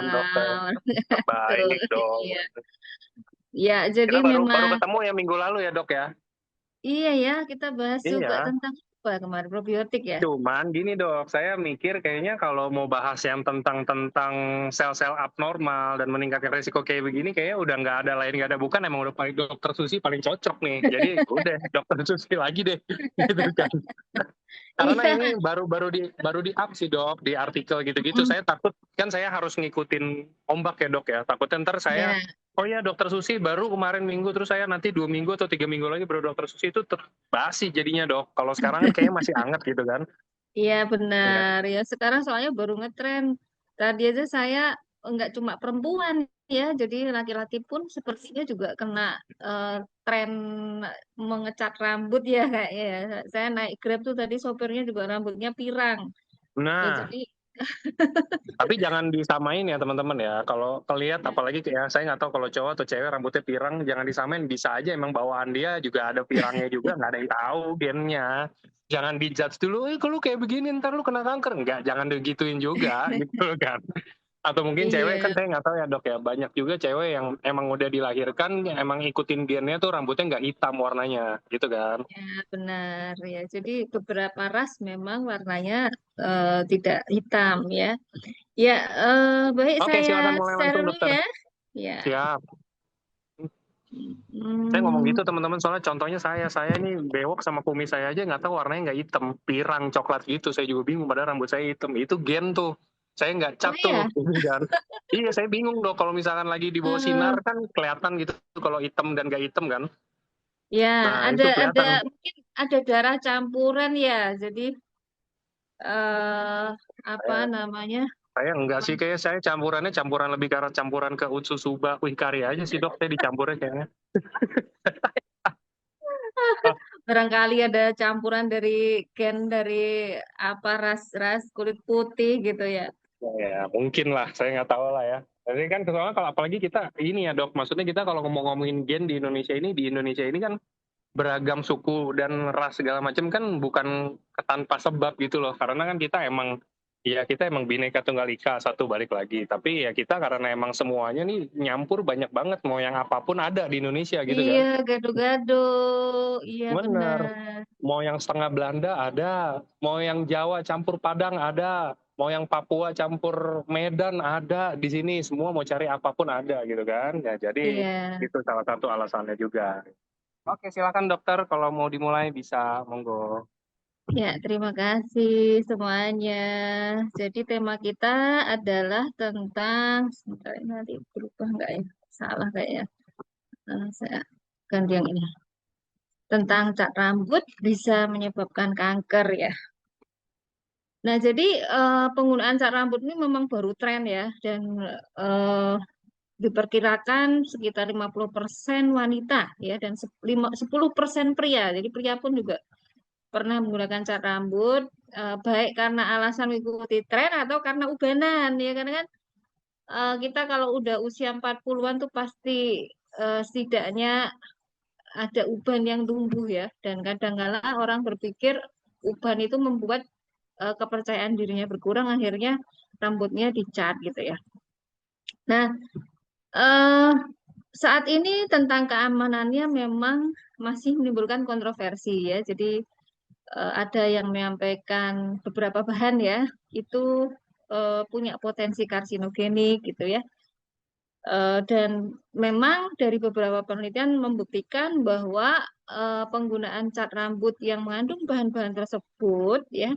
dokter. Betul, Baik dong. iya. Ya, jadi Kita baru baru memang ketemu ya minggu lalu ya dok ya. iya ya, kita bahas juga Iya. tentang apa kemarin probiotik ya. Cuman gini dok, saya mikir kayaknya kalau mau bahas yang tentang sel-sel abnormal dan meningkatkan resiko kayak begini, kayaknya udah nggak ada lain nggak ada bukan, emang udah paling dokter Susi paling cocok nih. Jadi udah dokter Susi lagi deh, gitu kan. Karena Iya. ini baru di up sih dok di artikel gitu-gitu. Mm, Saya takut kan saya harus ngikutin ombak ya dok ya. Takutnya ntar saya ya, oh ya dokter Susi baru kemarin minggu terus saya nanti 2 minggu atau 3 minggu lagi baru dokter Susi itu terbasi jadinya dok. Kalau sekarang kan kayaknya masih anget gitu kan. iya Ya. benar ya. Sekarang soalnya baru ngetren. Tadi aja saya nggak cuma perempuan ya, jadi laki-laki pun sepertinya juga kena eh, tren mengecat rambut ya kayaknya ya. Saya naik Grab tuh tadi sopirnya juga rambutnya pirang. Ya Nah, jadi tapi jangan disamain ya teman-teman ya. Kalau kelihat ya, apalagi kayak saya nggak tahu kalau cowok atau cewek rambutnya pirang, jangan disamain. Bisa aja emang bawaan dia juga ada pirangnya juga, nggak ada yang tahu gennya. Jangan dijudge dulu, kalau kayak begini ntar lu kena kanker. Nggak, jangan digituin juga gitu kan. Atau mungkin cewek kan iya. saya nggak tahu ya dok ya. Banyak juga cewek yang emang udah dilahirkan, emang ikutin gennya tuh rambutnya nggak hitam warnanya gitu kan. Ya, benar ya. Jadi beberapa ras memang warnanya tidak hitam ya. Ya, baik Oke, saya silakan mulai share langsung dulu dokter. ya. Ya. Siap. Saya ngomong Hmm, gitu teman-teman soalnya contohnya saya ini bewok sama kumis saya aja nggak tahu warnanya nggak hitam, pirang coklat gitu. Saya juga bingung padahal rambut saya hitam. Itu gen tuh. Saya nggak oh cat tuh, iya. ini kan. Iya, saya bingung dong kalau misalkan lagi di bawah sinar Eh, kan kelihatan gitu kalau hitam dan nggak hitam kan. ya, Nah, ada itu ada kelihatan. mungkin ada darah campuran ya. Jadi apa Saya, namanya? saya enggak sih kayak saya campurannya campuran lebih ke arah campuran ke Utsusuba Wihkari aja sih dok. Saya dicampurnya kayaknya. Barangkali ada campuran dari gen dari apa ras-ras kulit putih gitu ya. Ya, mungkin lah, saya nggak tahu lah ya. Tapi kan soalnya kalau apalagi kita ini ya dok, maksudnya kita kalau ngomongin gen di Indonesia ini kan beragam suku dan ras segala macam kan bukan tanpa sebab gitu loh. Karena kan kita emang Bhinneka Tunggal Ika satu balik lagi. Tapi ya kita karena emang semuanya nih nyampur banyak banget mau yang apapun ada di Indonesia gitu Iya, kan. gado-gado. Iya Bener. benar. Mau yang setengah Belanda ada, mau yang Jawa campur Padang ada, mau yang Papua campur Medan ada di sini. Semua mau cari apapun ada gitu kan. Ya jadi Iya. itu salah satu alasannya juga. Oke, silakan dokter kalau mau dimulai bisa, monggo. Ya, terima kasih semuanya. Jadi tema kita adalah tentang, sebentar ini nanti berubah nggak ya? Salah kayaknya. Saya ganti yang ini. Tentang cat rambut bisa menyebabkan kanker ya. Nah, jadi penggunaan cat rambut ini memang baru tren ya, dan eh, diperkirakan sekitar 50% wanita ya, dan 10% pria. Jadi pria pun juga pernah menggunakan cat rambut, baik karena alasan mengikuti tren atau karena ubanan ya, karena kan kita kalau udah usia 40-an tuh pasti setidaknya ada uban yang tumbuh ya, dan kadang-kala orang berpikir uban itu membuat kepercayaan dirinya berkurang, akhirnya rambutnya dicat gitu ya. Nah, eh, saat ini tentang keamanannya memang masih menimbulkan kontroversi ya. Jadi ada yang menyampaikan beberapa bahan ya itu punya potensi karsinogenik gitu ya. Dan memang dari beberapa penelitian membuktikan bahwa penggunaan cat rambut yang mengandung bahan-bahan tersebut ya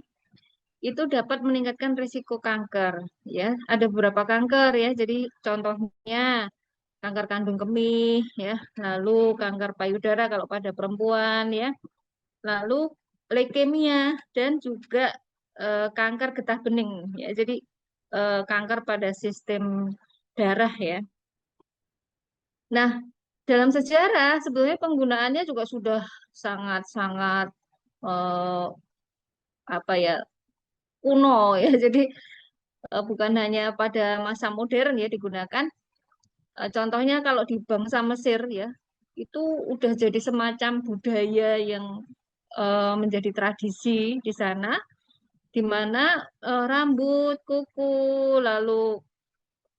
itu dapat meningkatkan risiko kanker ya. Ada beberapa kanker ya. Jadi contohnya kanker kandung kemih ya, lalu kanker payudara kalau pada perempuan ya, lalu leukemia dan juga kanker getah bening ya. Jadi kanker pada sistem darah ya. Nah, dalam sejarah sebenarnya penggunaannya juga sudah sangat-sangat eh, apa ya kuno ya. Jadi bukan hanya pada masa modern ya digunakan. Contohnya kalau di bangsa Mesir ya, itu udah jadi semacam budaya yang menjadi tradisi di sana, di mana rambut, kuku, lalu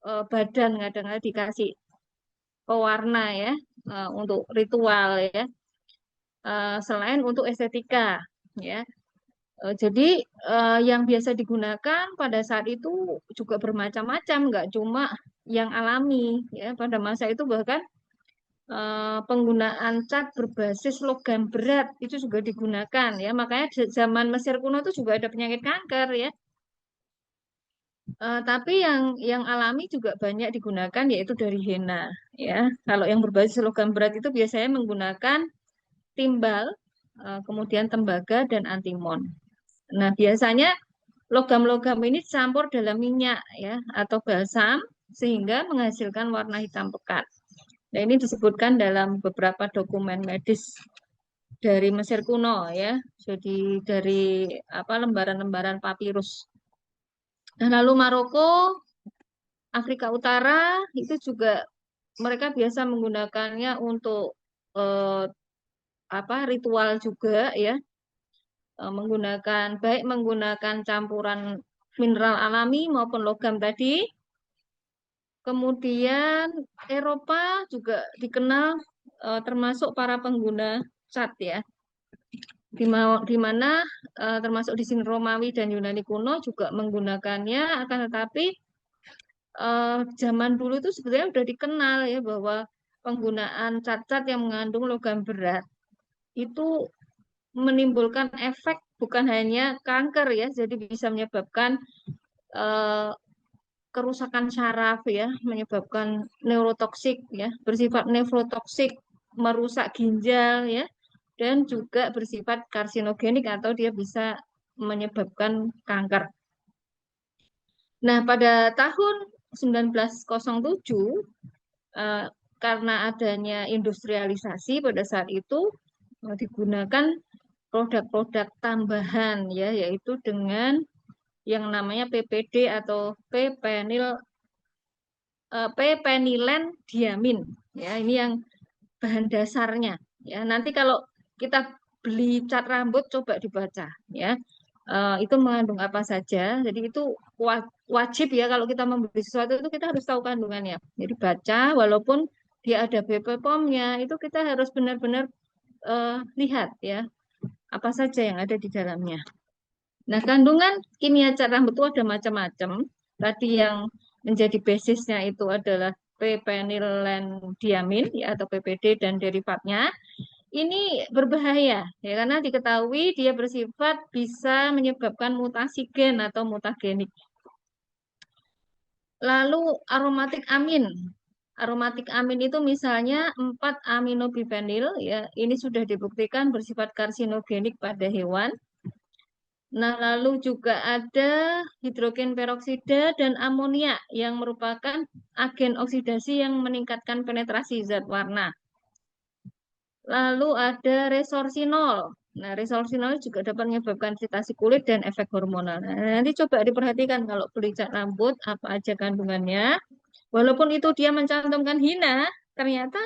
badan, kadang-kadang dikasih pewarna ya, untuk ritual ya, selain untuk estetika ya. Jadi yang biasa digunakan pada saat itu juga bermacam-macam, nggak cuma yang alami ya. Pada masa itu bahkan penggunaan cat berbasis logam berat itu juga digunakan ya. Makanya zaman Mesir kuno itu juga ada penyakit kanker ya. Tapi yang alami juga banyak digunakan yaitu dari henna ya. Kalau yang berbasis logam berat itu biasanya menggunakan timbal, kemudian tembaga dan antimon. Nah, biasanya logam-logam ini dicampur dalam minyak ya atau balsam sehingga menghasilkan warna hitam pekat. Nah, ini disebutkan dalam beberapa dokumen medis dari Mesir kuno ya. Jadi dari apa lembaran-lembaran papirus. Nah, lalu Maroko, Afrika Utara itu juga mereka biasa menggunakannya untuk eh, apa ritual juga ya. Menggunakan campuran mineral alami maupun logam tadi. Kemudian Eropa juga dikenal termasuk para pengguna cat ya. Di mana termasuk di sini Romawi dan Yunani kuno juga menggunakannya, akan tetapi zaman dulu itu sebenarnya sudah dikenal ya bahwa penggunaan cat-cat yang mengandung logam berat itu menimbulkan efek bukan hanya kanker ya, jadi bisa menyebabkan eh, kerusakan saraf ya, menyebabkan neurotoksik ya, bersifat nefrotoksik, merusak ginjal ya, dan juga bersifat karsinogenik atau dia bisa menyebabkan kanker. Nah, pada tahun 1907 eh, karena adanya industrialisasi pada saat itu digunakan produk-produk tambahan ya, yaitu dengan yang namanya PPD atau P-penilen diamin ya, ini yang bahan dasarnya ya. Nanti kalau kita beli cat rambut coba dibaca ya. Itu mengandung apa saja. Jadi itu wajib ya kalau kita membeli sesuatu itu kita harus tahu kandungannya. Jadi baca walaupun dia ada BPOM-nya itu kita harus benar-benar lihat ya apa saja yang ada di dalamnya. Nah, kandungan kimia cat rambut itu ada macam-macam. Tadi yang menjadi basisnya itu adalah p-penilendiamin ya, atau PPD dan derivatnya. Ini berbahaya ya karena diketahui dia bersifat bisa menyebabkan mutasi gen atau mutagenik. Lalu aromatik amin. Aromatik amin itu misalnya 4 aminobifenil ya. Ini sudah dibuktikan bersifat karsinogenik pada hewan. Nah, lalu juga ada hidrogen peroksida dan amonia yang merupakan agen oksidasi yang meningkatkan penetrasi zat warna. Lalu ada resorsinol. Nah, resorsinol juga dapat menyebabkan iritasi kulit dan efek hormonal. Nah, nanti coba diperhatikan kalau beli cat rambut apa aja kandungannya. Walaupun itu dia mencantumkan hina, ternyata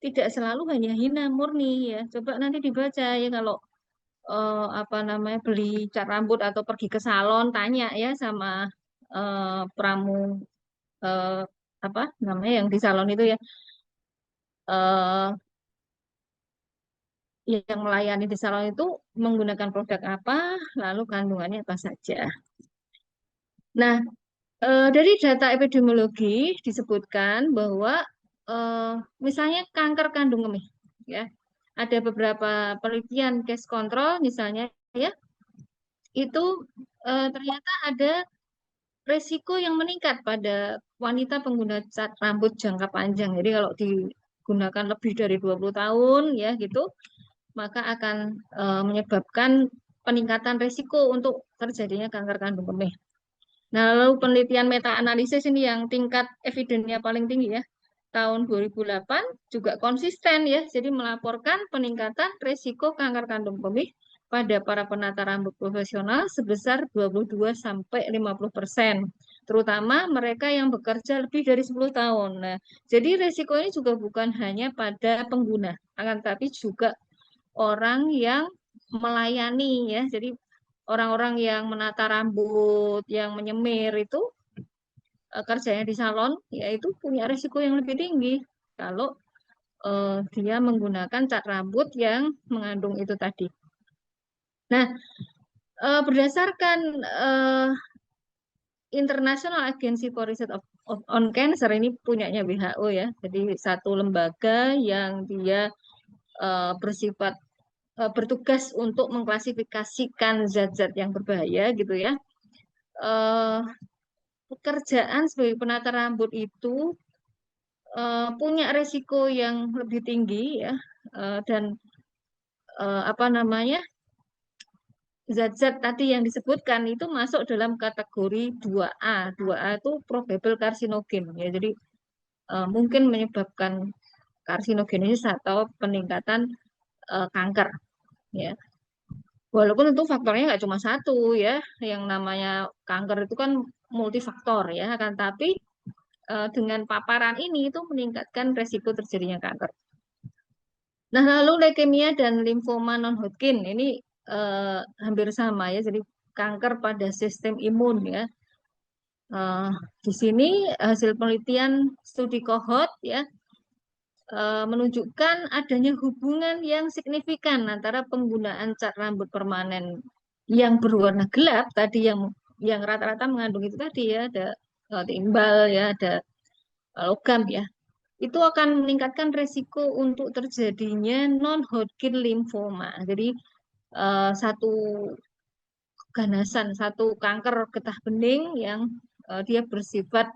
tidak selalu hanya hina murni ya. Coba nanti dibaca ya kalau apa namanya beli cat rambut atau pergi ke salon tanya ya sama pramu eh, apa namanya yang di salon itu ya, eh, yang melayani di salon itu menggunakan produk apa lalu kandungannya apa saja. Nah, dari data epidemiologi disebutkan bahwa eh, misalnya kanker kandung kemih ya, ada beberapa penelitian case control misalnya ya, itu ternyata ada resiko yang meningkat pada wanita pengguna cat rambut jangka panjang. Jadi kalau digunakan lebih dari 20 tahun ya gitu, maka akan menyebabkan peningkatan resiko untuk terjadinya kanker kandung kemih. Nah, lalu penelitian meta-analisis ini yang tingkat evidensinya paling tinggi ya. Tahun 2008 juga konsisten ya, jadi melaporkan peningkatan resiko kanker kandung kemih pada para penata rambut profesional sebesar 22 sampai 50%, terutama mereka yang bekerja lebih dari 10 tahun. Nah, jadi resiko ini juga bukan hanya pada pengguna, akan tapi juga orang yang melayani ya. Jadi orang-orang yang menata rambut, yang menyemir itu kerjanya di salon, yaitu punya risiko yang lebih tinggi kalau dia menggunakan cat rambut yang mengandung itu tadi. Nah, berdasarkan International Agency for Research on Cancer, ini punyanya WHO ya. Jadi satu lembaga yang dia bersifat bertugas untuk mengklasifikasikan zat-zat yang berbahaya gitu ya. Eh, Pekerjaan sebagai penata rambut itu punya resiko yang lebih tinggi ya, dan apa namanya, zat-zat tadi yang disebutkan itu masuk dalam kategori 2A. 2A itu probable karsinogen ya. Jadi mungkin menyebabkan karsinogenesis atau peningkatan kanker ya. Walaupun tentu faktornya nggak cuma satu ya, yang namanya kanker itu kan multifaktor ya, kan tapi dengan paparan ini itu meningkatkan resiko terjadinya kanker. Nah, lalu leukemia dan limfoma non-Hodgkin ini hampir sama ya, jadi kanker pada sistem imun ya. Eh, di sini hasil penelitian studi kohort ya menunjukkan adanya hubungan yang signifikan antara penggunaan cat rambut permanen yang berwarna gelap tadi, yang rata-rata mengandung itu tadi ya, ada timbal ya, ada logam ya, itu akan meningkatkan resiko untuk terjadinya non-Hodgkin lymphoma. Jadi satu ganasan, satu kanker getah bening yang dia bersifat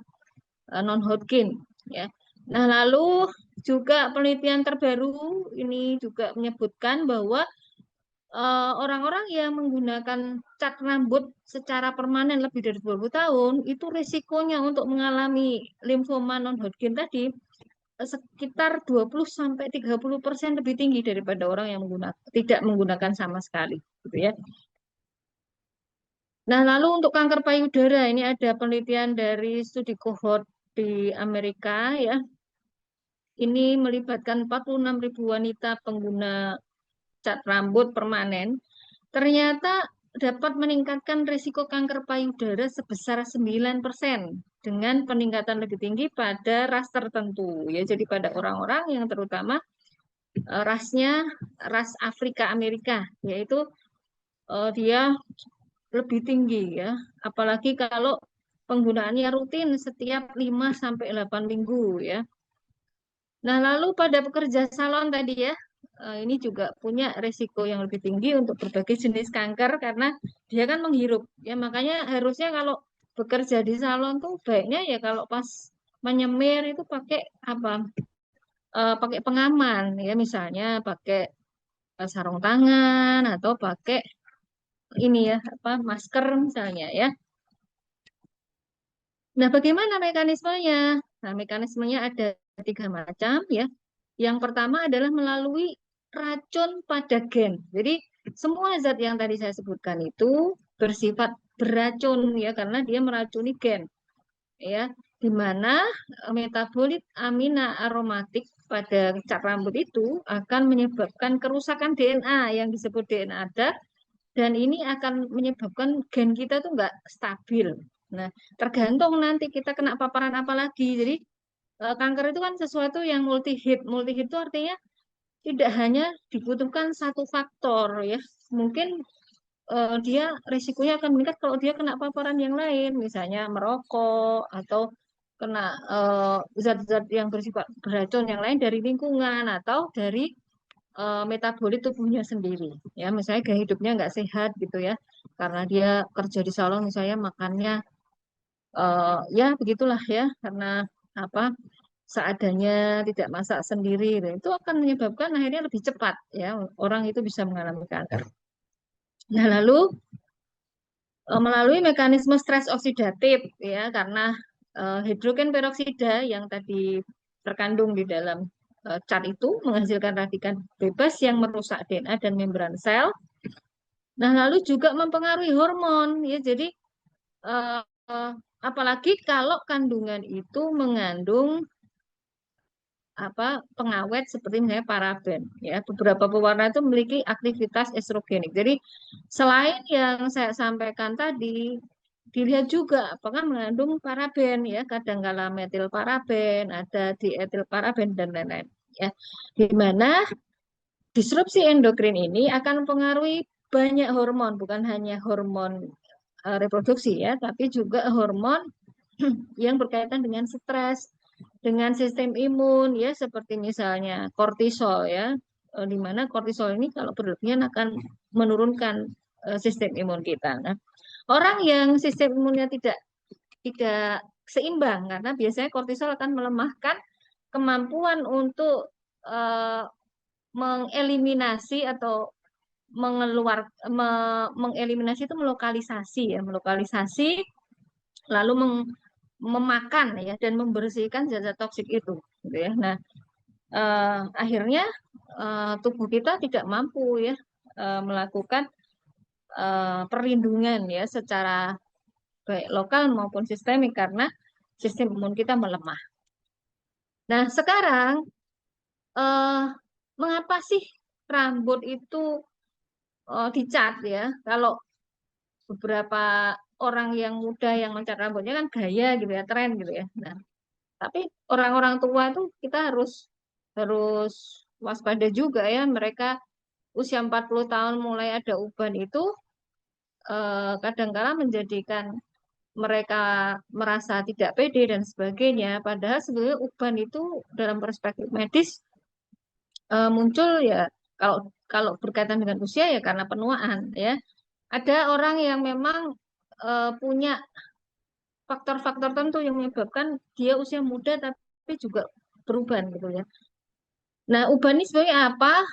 non-Hodgkin ya. Nah, lalu juga penelitian terbaru ini juga menyebutkan bahwa orang-orang yang menggunakan cat rambut secara permanen lebih dari 20 tahun itu risikonya untuk mengalami limfoma non-Hodgkin tadi sekitar 20 sampai 30% lebih tinggi daripada orang yang tidak menggunakan sama sekali gitu ya. Nah, lalu untuk kanker payudara ini ada penelitian dari studi kohort di Amerika ya. Ini melibatkan 46.000 wanita pengguna cat rambut permanen. Ternyata dapat meningkatkan risiko kanker payudara sebesar 9% dengan peningkatan lebih tinggi pada ras tertentu ya. Jadi pada orang-orang yang terutama rasnya ras Afrika Amerika, yaitu dia lebih tinggi ya. Apalagi kalau penggunaannya rutin setiap 5 sampai 8 minggu ya. Nah, lalu pada pekerja salon tadi ya, ini juga punya risiko yang lebih tinggi untuk berbagai jenis kanker karena dia kan menghirup. Ya, makanya harusnya kalau bekerja di salon tuh baiknya ya kalau pas menyemir itu pakai apa? Pakai pengaman ya, misalnya pakai sarung tangan atau pakai ini ya, apa, masker misalnya ya. Nah, bagaimana mekanismenya? Nah, mekanismenya ada 3 macam ya. Yang pertama adalah melalui racun pada gen. Jadi semua zat yang tadi saya sebutkan itu bersifat beracun ya, karena dia meracuni gen ya, di mana metabolit amina aromatik pada cat rambut itu akan menyebabkan kerusakan DNA yang disebut DNA dark, dan ini akan menyebabkan gen kita tuh nggak stabil. Nah, tergantung nanti kita kena paparan apa lagi. Jadi kanker itu kan sesuatu yang multi hit. Multi hit itu artinya tidak hanya dibutuhkan satu faktor ya. Mungkin dia risikonya akan meningkat kalau dia kena paparan yang lain, misalnya merokok atau kena zat-zat yang bersifat beracun yang lain dari lingkungan atau dari metabolit tubuhnya sendiri. Ya, misalnya gaya hidupnya nggak sehat gitu ya, karena dia kerja di salon misalnya makannya ya begitulah ya, karena apa, seadanya, tidak masak sendiri, nah, itu akan menyebabkan akhirnya lebih cepat ya orang itu bisa mengalami kanker. Nah, lalu melalui mekanisme stres oksidatif ya, karena hidrogen peroksida yang tadi terkandung di dalam cat itu menghasilkan radikal bebas yang merusak DNA dan membran sel. Nah, lalu juga mempengaruhi hormon ya. Jadi eh, eh, apalagi kalau kandungan itu mengandung apa, pengawet seperti misalnya paraben ya, beberapa pewarna itu memiliki aktivitas estrogenik. Jadi selain yang saya sampaikan tadi, dilihat juga apakah mengandung paraben ya, kadangkala metil paraben, ada dietil paraben dan lain-lain ya. Di mana disrupsi endokrin ini akan mempengaruhi banyak hormon, bukan hanya hormon reproduksi ya, tapi juga hormon yang berkaitan dengan stres, dengan sistem imun ya, seperti misalnya kortisol ya, di mana kortisol ini kalau berlebihan akan menurunkan sistem imun kita. Nah, orang yang sistem imunnya tidak seimbang karena biasanya kortisol akan melemahkan kemampuan untuk eh, mengeliminasi atau mengeliminasi itu melokalisasi ya, melokalisasi lalu memakan ya dan membersihkan zat-zat toksik itu gitu ya. Nah, akhirnya tubuh kita tidak mampu ya melakukan perlindungan ya secara baik lokal maupun sistemik karena sistem imun kita melemah. Nah, sekarang eh, mengapa sih rambut itu dicat ya? Kalau beberapa orang yang muda yang mencat rambutnya kan gaya gitu ya, tren gitu ya. Nah, tapi orang-orang tua itu kita harus harus waspada juga ya. Mereka usia 40 tahun mulai ada uban itu kadangkala menjadikan mereka merasa tidak pede dan sebagainya. Padahal sebenarnya uban itu dalam perspektif medis muncul ya kalau kalau berkaitan dengan usia ya karena penuaan ya. Ada orang yang memang punya faktor-faktor tertentu yang menyebabkan dia usia muda tapi juga beruban gitu ya. Nah, uban ini sebenarnya apa?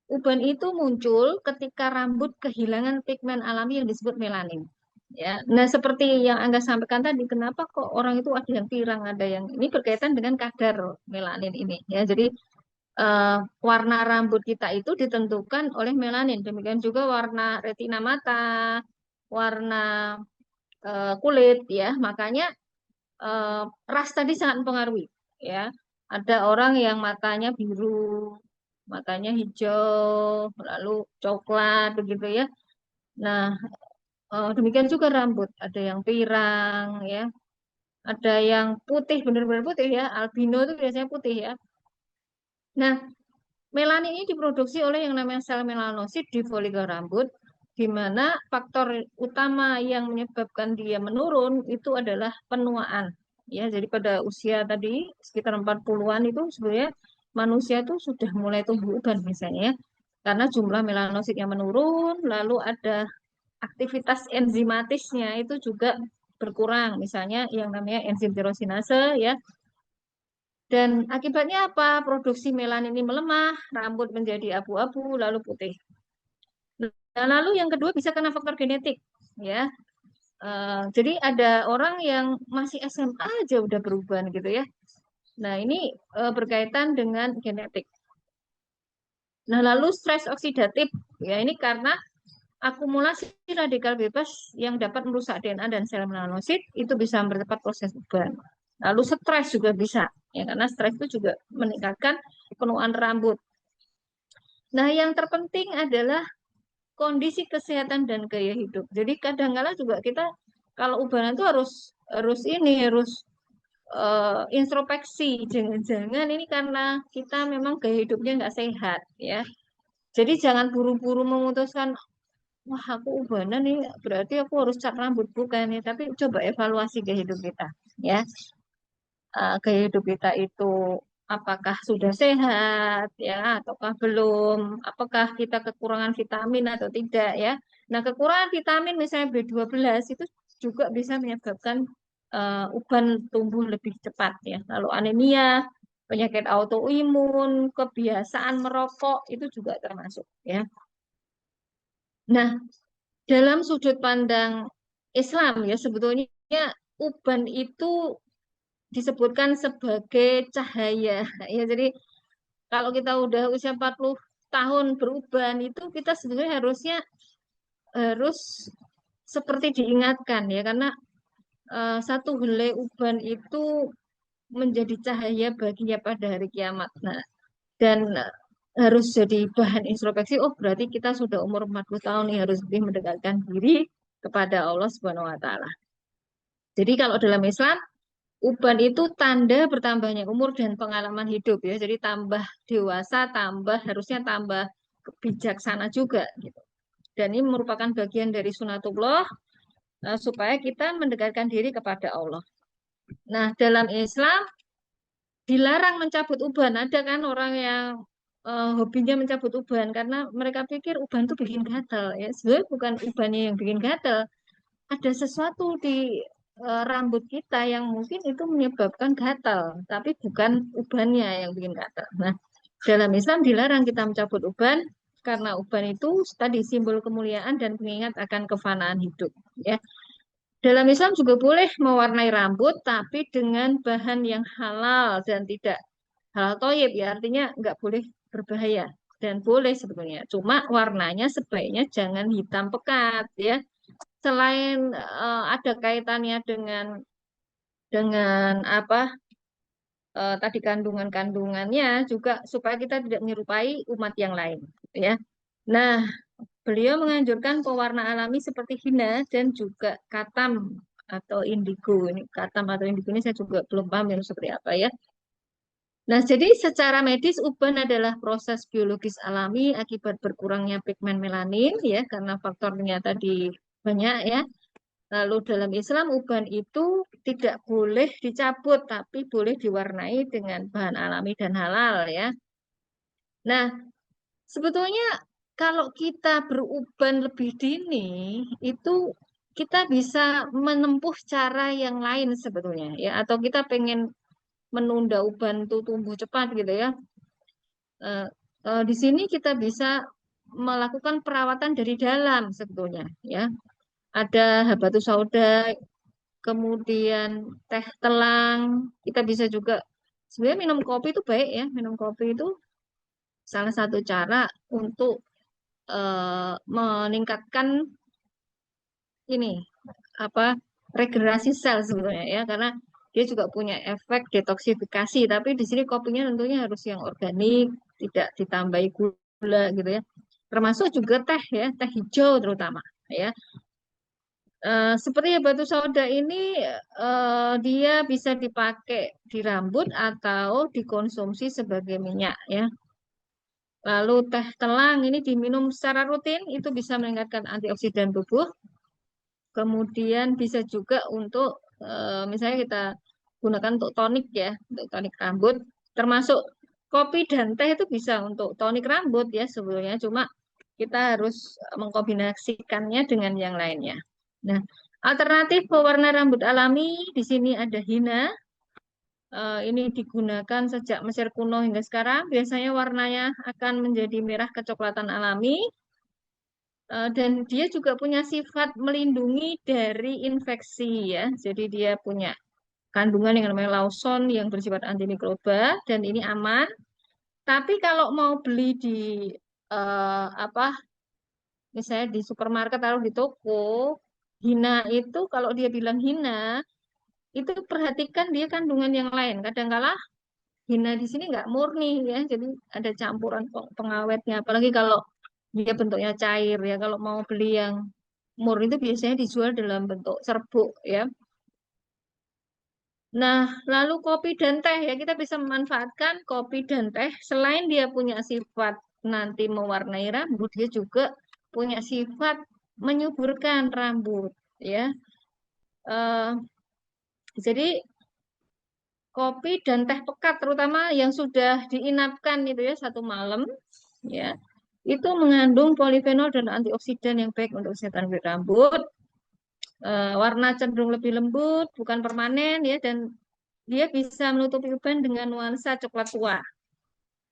Uban itu muncul ketika rambut kehilangan pigmen alami yang disebut melanin. Ya, nah seperti yang Angga sampaikan tadi, kenapa kok orang itu ada yang pirang, ada yang ini berkaitan dengan kadar melanin ini. Ya, jadi eh, warna rambut kita itu ditentukan oleh melanin. Demikian juga warna retina mata, warna kulit, ya. Makanya eh, ras tadi sangat mempengaruhi. Ya, ada orang yang matanya biru, matanya hijau, lalu coklat begitu ya. Nah, demikian juga rambut, ada yang pirang ya, ada yang putih benar-benar putih ya, albino itu biasanya putih ya. Nah, melanin ini diproduksi oleh yang namanya sel melanosit di folikel rambut, di mana faktor utama yang menyebabkan dia menurun itu adalah penuaan. Ya, jadi pada usia tadi sekitar 40-an itu sebenarnya manusia itu sudah mulai tumbuh uban misalnya ya. Karena jumlah melanositnya menurun, lalu ada aktivitas enzimatisnya itu juga berkurang. Misalnya yang namanya enzim tirosinase ya. Dan akibatnya apa? Produksi melanin ini melemah, rambut menjadi abu-abu, lalu putih. Nah, lalu yang kedua bisa karena faktor genetik, ya. Jadi ada orang yang masih SMA aja udah berubah gitu ya. Nah, ini berkaitan dengan genetik. Nah, lalu stres oksidatif, ya ini karena akumulasi radikal bebas yang dapat merusak DNA dan sel melanosit itu bisa mempercepat proses uban. Lalu stres juga bisa, ya karena stres itu juga meningkatkan penuaan rambut. Nah, yang terpenting adalah kondisi kesehatan dan gaya hidup. Jadi kadang-kala juga kita kalau ubanan itu harus introspeksi. Jangan-jangan ini karena kita memang gaya hidupnya nggak sehat, ya. Jadi jangan buru-buru memutuskan, wah aku ubanan nih, berarti aku harus cat rambut bukan nih. Tapi coba evaluasi gaya hidup kita, ya. Gaya hidup kita itu apakah sudah sehat ya ataukah belum, apakah kita kekurangan vitamin atau tidak ya. Nah, kekurangan vitamin misalnya B12 itu juga bisa menyebabkan uban tumbuh lebih cepat ya. Lalu anemia, penyakit autoimun, kebiasaan merokok itu juga termasuk ya. Nah, dalam sudut pandang Islam ya sebetulnya uban itu disebutkan sebagai cahaya. Ya, jadi kalau kita udah usia 40 tahun beruban itu kita sebenarnya harus seperti diingatkan ya karena satu helai uban itu menjadi cahaya baginya pada hari kiamat. Nah, dan harus jadi bahan introspeksi. Oh, berarti kita sudah umur 40 tahun nih harus lebih mendekatkan diri kepada Allah Subhanahu wa taala. Jadi kalau dalam Islam uban itu tanda bertambahnya umur dan pengalaman hidup ya. Jadi tambah dewasa, harusnya tambah bijaksana juga gitu. Dan ini merupakan bagian dari sunatullah supaya kita mendekatkan diri kepada Allah. Nah, dalam Islam dilarang mencabut uban. Ada kan orang yang hobinya mencabut uban karena mereka pikir uban itu bikin gatal ya. Sebenarnya bukan ubannya yang bikin gatal, ada sesuatu di rambut kita yang mungkin itu menyebabkan gatal, tapi bukan ubannya yang bikin gatal. Nah, dalam Islam dilarang kita mencabut uban karena uban itu tadi simbol kemuliaan dan pengingat akan kefanaan hidup. Ya, dalam Islam juga boleh mewarnai rambut, tapi dengan bahan yang halal dan tidak halal toyib ya, artinya nggak boleh berbahaya dan boleh sebetulnya. Cuma warnanya sebaiknya jangan hitam pekat ya. Selain ada kaitannya dengan apa tadi kandungan-kandungannya juga supaya kita tidak menyerupai umat yang lain ya. Nah, beliau menganjurkan pewarna alami seperti hina dan juga katam atau indigo. Ini katam atau indigo ini saya juga belum paham yang seperti apa ya. Nah, jadi secara medis uban adalah proses biologis alami akibat berkurangnya pigmen melanin ya karena faktornya tadi banyak ya. Lalu dalam Islam uban itu tidak boleh dicabut tapi boleh diwarnai dengan bahan alami dan halal ya. Nah, sebetulnya kalau kita beruban lebih dini itu kita bisa menempuh cara yang lain sebetulnya ya atau kita pengen menunda uban itu tumbuh cepat gitu ya. Eh, di sini kita bisa melakukan perawatan dari dalam sebetulnya ya. Ada habatus sauda, kemudian teh telang. Kita bisa juga sebenarnya minum kopi itu baik ya. Minum kopi itu salah satu cara untuk meningkatkan ini apa regenerasi sel sebetulnya ya karena dia juga punya efek detoksifikasi. Tapi di sini kopinya tentunya harus yang organik, tidak ditambahi gula gitu ya. Termasuk juga teh ya, teh hijau terutama ya. Seperti batu sauda ini dia bisa dipakai di rambut atau dikonsumsi sebagai minyak ya. Lalu teh telang ini diminum secara rutin itu bisa meningkatkan antioksidan tubuh. Kemudian bisa juga untuk misalnya kita gunakan untuk tonik ya, untuk tonik rambut. Termasuk kopi dan teh itu bisa untuk tonik rambut ya sebetulnya. Cuma kita harus mengkombinasikannya dengan yang lainnya. Nah, alternatif pewarna rambut alami di sini ada hina. Ini digunakan sejak Mesir kuno hingga sekarang. Biasanya warnanya akan menjadi merah kecoklatan alami. Dan dia juga punya sifat melindungi dari infeksi ya. Jadi dia punya kandungan yang namanya lawson yang bersifat antimikroba dan ini aman. Tapi kalau mau beli di apa misalnya di supermarket atau di toko, hina itu kalau dia bilang hina, itu perhatikan dia kandungan yang lain. Kadang-kala hina di sini nggak murni ya, jadi ada campuran pengawetnya. Apalagi kalau dia bentuknya cair ya. Kalau mau beli yang murni itu biasanya dijual dalam bentuk serbuk ya. Nah, lalu kopi dan teh ya kita bisa memanfaatkan kopi dan teh selain dia punya sifat nanti mewarnai rambut, dia juga punya sifat menyuburkan rambut ya. Eh, jadi kopi dan teh pekat terutama yang sudah diinapkan itu ya 1 malam ya itu mengandung polifenol dan antioksidan yang baik untuk kesehatan kulit rambut. Warna cenderung lebih lembut, bukan permanen ya dan dia bisa menutupi uban dengan nuansa coklat tua.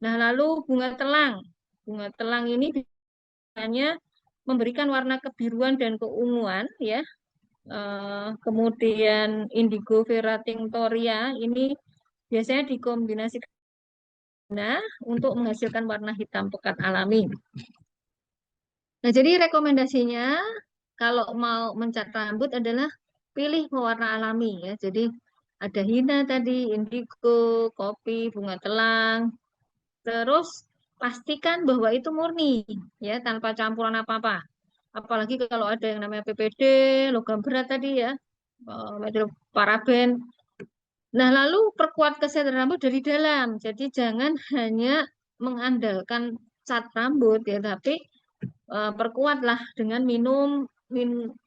Nah, lalu bunga telang. Bunga telang ini biasanya memberikan warna kebiruan dan keunguan ya. Kemudian indigo vera tinctoria ini biasanya dikombinasikan untuk menghasilkan warna hitam pekat alami. Nah, jadi rekomendasinya kalau mau mencat rambut adalah pilih pewarna alami ya. Jadi ada hina tadi, indigo, kopi, bunga telang. Terus pastikan bahwa itu murni ya tanpa campuran apa-apa. apalagi kalau ada yang namanya PPD, logam berat tadi ya, paraben. Nah, lalu perkuat kesehatan rambut dari dalam. Jadi jangan hanya mengandalkan cat rambut ya, tapi perkuatlah dengan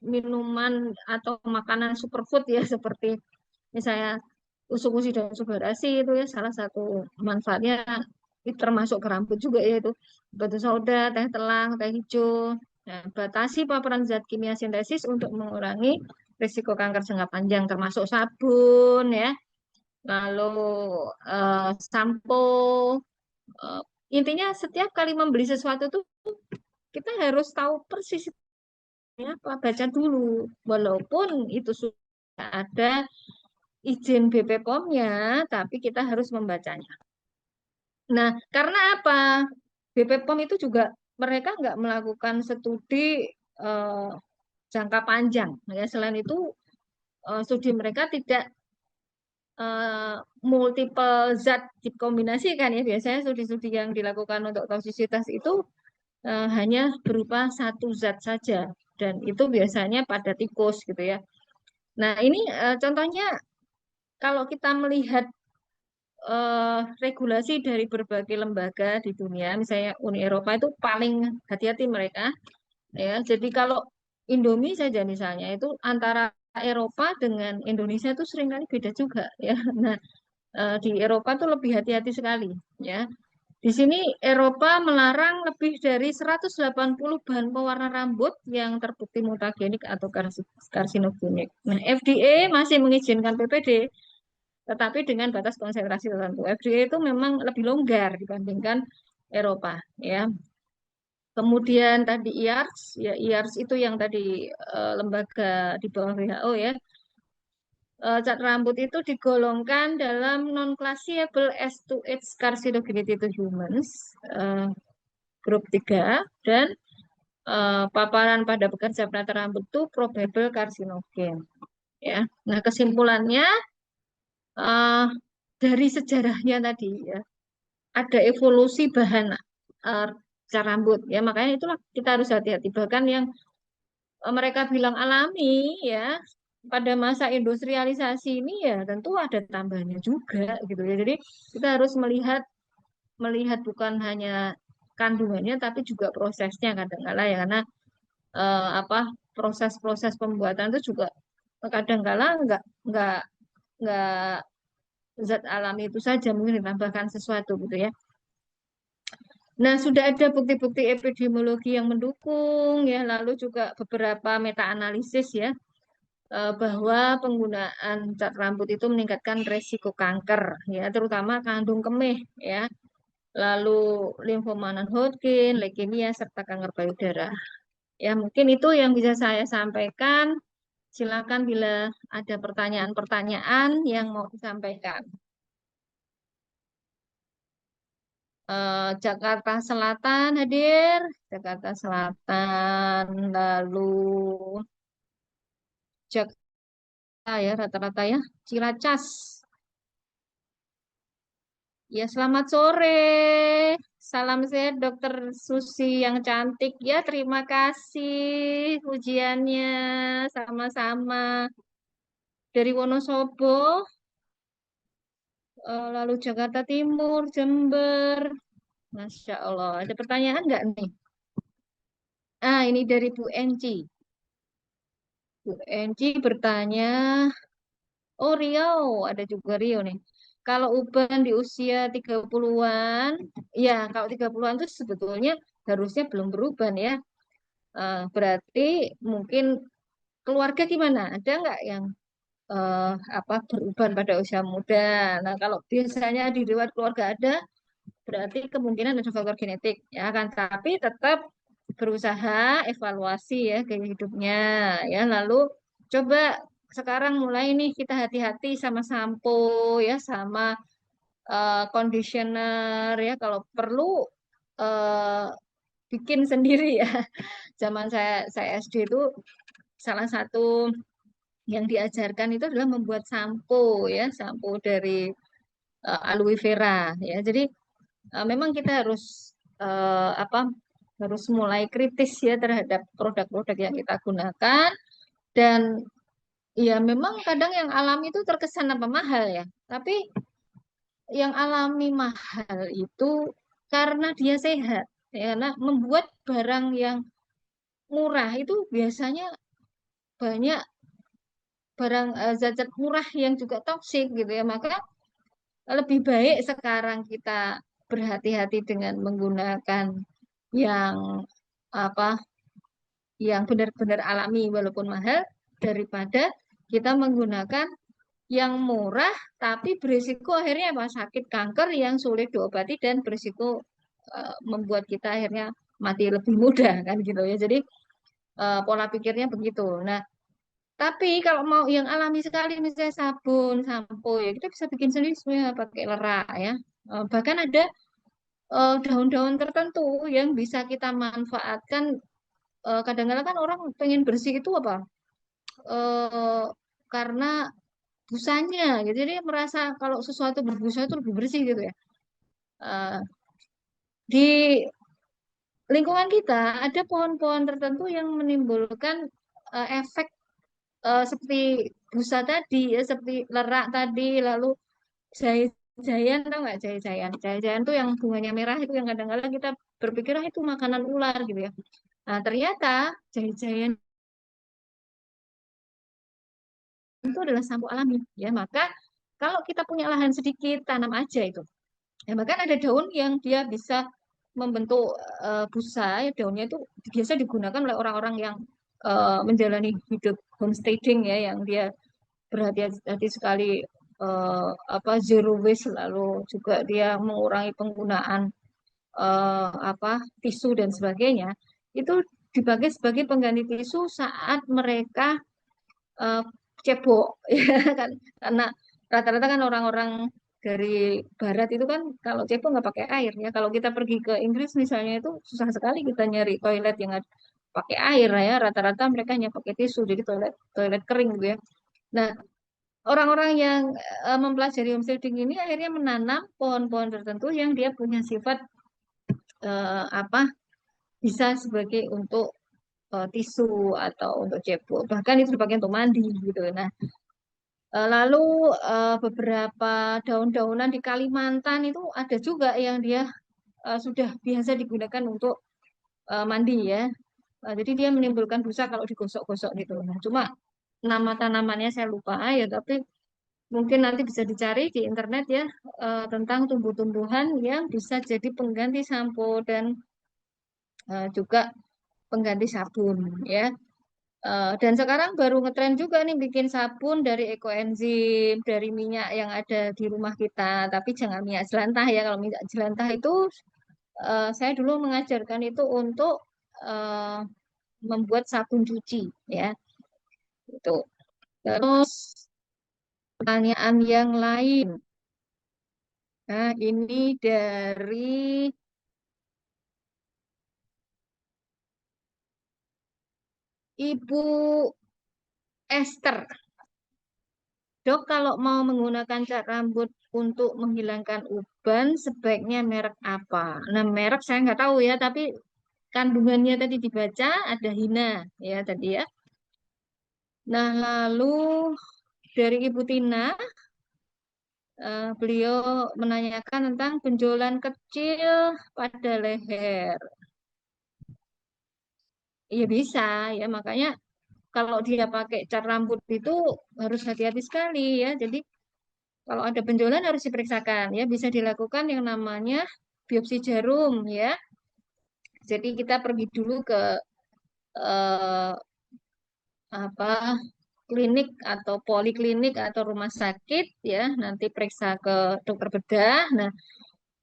minuman atau makanan superfood ya, seperti misalnya usus dan subarasi itu ya salah satu manfaatnya, itu termasuk ke rambut juga ya, itu batu soda, teh telang, teh hijau. Nah, batasi paparan zat kimia sintesis untuk mengurangi risiko kanker jangka panjang, termasuk sabun ya, lalu sampo. Eh, Intinya setiap kali membeli sesuatu tuh kita harus tahu persis ini apa, baca dulu. Walaupun itu sudah ada izin BPOM-nya, tapi kita harus membacanya. Nah, karena apa? BPOM itu juga mereka nggak melakukan studi eh, jangka panjang. Ya, selain itu studi mereka tidak eh, multiple zat dikombinasikan ya. Biasanya studi-studi yang dilakukan untuk toksisitas itu hanya berupa satu zat saja, dan itu biasanya pada tikus gitu ya. Nah, ini contohnya kalau kita melihat regulasi dari berbagai lembaga di dunia, misalnya Uni Eropa itu paling hati-hati mereka ya. Jadi kalau Indomie saja misalnya itu antara Eropa dengan Indonesia itu seringkali beda juga ya. Nah, di Eropa tuh lebih hati-hati sekali ya. Di sini Eropa melarang lebih dari 180 bahan pewarna rambut yang terbukti mutagenik atau karsinogenik. Nah, FDA masih mengizinkan PPD, tetapi dengan batas konsentrasi tertentu. FDA itu memang lebih longgar dibandingkan Eropa, ya. Kemudian tadi IARC, ya IARC itu yang tadi lembaga di bawah WHO ya. Cat rambut itu digolongkan dalam non-classifiable as to its carcinogenity to humans, grup 3, dan paparan pada pekerja penata rambut itu probable karsinogen. Ya, nah kesimpulannya eh, dari sejarahnya tadi ya, ada evolusi bahan eh, cat rambut ya, makanya itulah kita harus hati-hati. Bahkan yang mereka bilang alami ya, pada masa industrialisasi ini ya tentu ada tambahannya juga gitu ya. Jadi kita harus melihat melihat bukan hanya kandungannya tapi juga prosesnya kadang-kala ya, karena apa, proses-proses pembuatan itu juga kadang-kala nggak nggak zat alami itu saja, mungkin ditambahkan sesuatu gitu ya. Nah, sudah ada bukti-bukti epidemiologi yang mendukung ya, lalu juga beberapa meta-analisis ya, bahwa penggunaan cat rambut itu meningkatkan resiko kanker ya, terutama kandung kemih ya, lalu limfoma non-Hodgkin, leukemia serta kanker payudara. Ya, mungkin itu yang bisa saya sampaikan. Silakan bila ada pertanyaan-pertanyaan yang mau disampaikan. Jakarta Selatan hadir, Jakarta Selatan, lalu Jakarta ya rata-rata ya, Ciracas. Ya, selamat sore. Salam sehat Dokter Susi yang cantik ya. Terima kasih ujiannya. Sama-sama. Dari Wonosobo, lalu Jakarta Timur, Jember. Masya Allah. Ada pertanyaan nggak nih? Ah, ini dari Bu Enci. Bu Enci bertanya, oh Riau, ada juga Riau nih. Kalau uban di usia 30-an, ya kalau 30-an itu sebetulnya harusnya belum beruban ya. Berarti mungkin keluarga gimana? Ada nggak yang eh, apa beruban pada usia muda? Nah, kalau biasanya di riwayat keluarga ada, berarti kemungkinan ada faktor genetik ya kan. Tapi tetap berusaha evaluasi ya gaya hidupnya ya. Lalu coba sekarang mulai nih kita hati-hati sama sampo ya, sama conditioner ya. Kalau perlu eh, bikin sendiri ya. Zaman saya SD itu salah satu yang diajarkan itu adalah membuat sampo ya, sampo dari aloe vera ya. Jadi memang kita harus apa harus mulai kritis ya terhadap produk-produk yang kita gunakan. Dan ya memang kadang yang alami itu terkesan apa mahal ya. Tapi yang alami mahal itu karena dia sehat. Ya, karena membuat barang yang murah itu biasanya banyak barang zat-zat murah yang juga toksik gitu ya. Maka lebih baik sekarang kita berhati-hati dengan menggunakan yang apa yang benar-benar alami walaupun mahal daripada kita menggunakan yang murah tapi berisiko akhirnya apa sakit kanker yang sulit diobati dan berisiko membuat kita akhirnya mati lebih mudah kan gitu ya. Jadi pola pikirnya begitu. Nah, tapi kalau mau yang alami sekali misalnya sabun, sampo ya kita bisa bikin sendiri sebenarnya pakai lerak ya. Bahkan ada daun-daun tertentu yang bisa kita manfaatkan. Kadang-kadang kan orang pengen bersih itu apa? eh karena busanya gitu. Jadi dia merasa kalau sesuatu berbusa itu lebih bersih gitu ya. Eh, di lingkungan kita ada pohon-pohon tertentu yang menimbulkan efek seperti busa tadi ya, seperti lerak tadi, lalu jayan tau nggak jayan? Jayan tuh yang bunganya merah itu yang kadang-kadang kita berpikir ah itu makanan ular gitu ya. Nah, ternyata jayan itu adalah sampo alami ya. Maka kalau kita punya lahan sedikit tanam aja itu. Ya, bahkan ada daun yang dia bisa membentuk busa, ya daunnya itu biasa digunakan oleh orang-orang yang menjalani hidup homesteading ya, yang dia berhati-hati sekali apa zero waste, lalu juga dia mengurangi penggunaan apa tisu dan sebagainya. Itu dipakai sebagai pengganti tisu saat mereka eh, cebok ya kan, karena rata-rata kan orang-orang dari barat itu kan kalau cebok nggak pakai air ya. Kalau kita pergi ke Inggris misalnya itu susah sekali kita nyari toilet yang pakai air ya. Rata-rata mereka hanya pakai tisu, jadi toilet toilet kering gitu ya. Nah, orang-orang yang mempelajari homesteading ini akhirnya menanam pohon-pohon tertentu yang dia punya sifat apa bisa sebagai untuk tisu atau untuk cebok, bahkan itu dipakai untuk mandi gitu. Nah, lalu beberapa daun-daunan di Kalimantan itu ada juga yang dia sudah biasa digunakan untuk mandi ya. Jadi dia menimbulkan busa kalau digosok-gosok gitu. Nah, cuma nama tanamannya saya lupa ya, tapi mungkin nanti bisa dicari di internet ya tentang tumbuh-tumbuhan yang bisa jadi pengganti sampo dan juga pengganti sabun ya. Dan sekarang baru ngetren juga nih bikin sabun dari ekoenzim, dari minyak yang ada di rumah kita. Tapi jangan minyak jelantah ya. Kalau minyak jelantah itu saya dulu mengajarkan itu untuk eh, membuat sabun cuci ya. Itu. Terus pertanyaan yang lain. Nah, ini dari Ibu Esther. Dok, kalau mau menggunakan cat rambut untuk menghilangkan uban, sebaiknya merek apa? Nah, merek saya nggak tahu ya, tapi kandungannya tadi dibaca ada Hina ya tadi ya. Nah, lalu dari Ibu Tina, beliau menanyakan tentang benjolan kecil pada leher. Iya bisa ya, makanya kalau dia pakai cat rambut itu harus hati-hati sekali ya. Jadi kalau ada benjolan harus diperiksakan ya, bisa dilakukan yang namanya biopsi jarum ya. Jadi kita pergi dulu ke eh, apa klinik atau poliklinik atau rumah sakit ya, nanti periksa ke dokter bedah. Nah,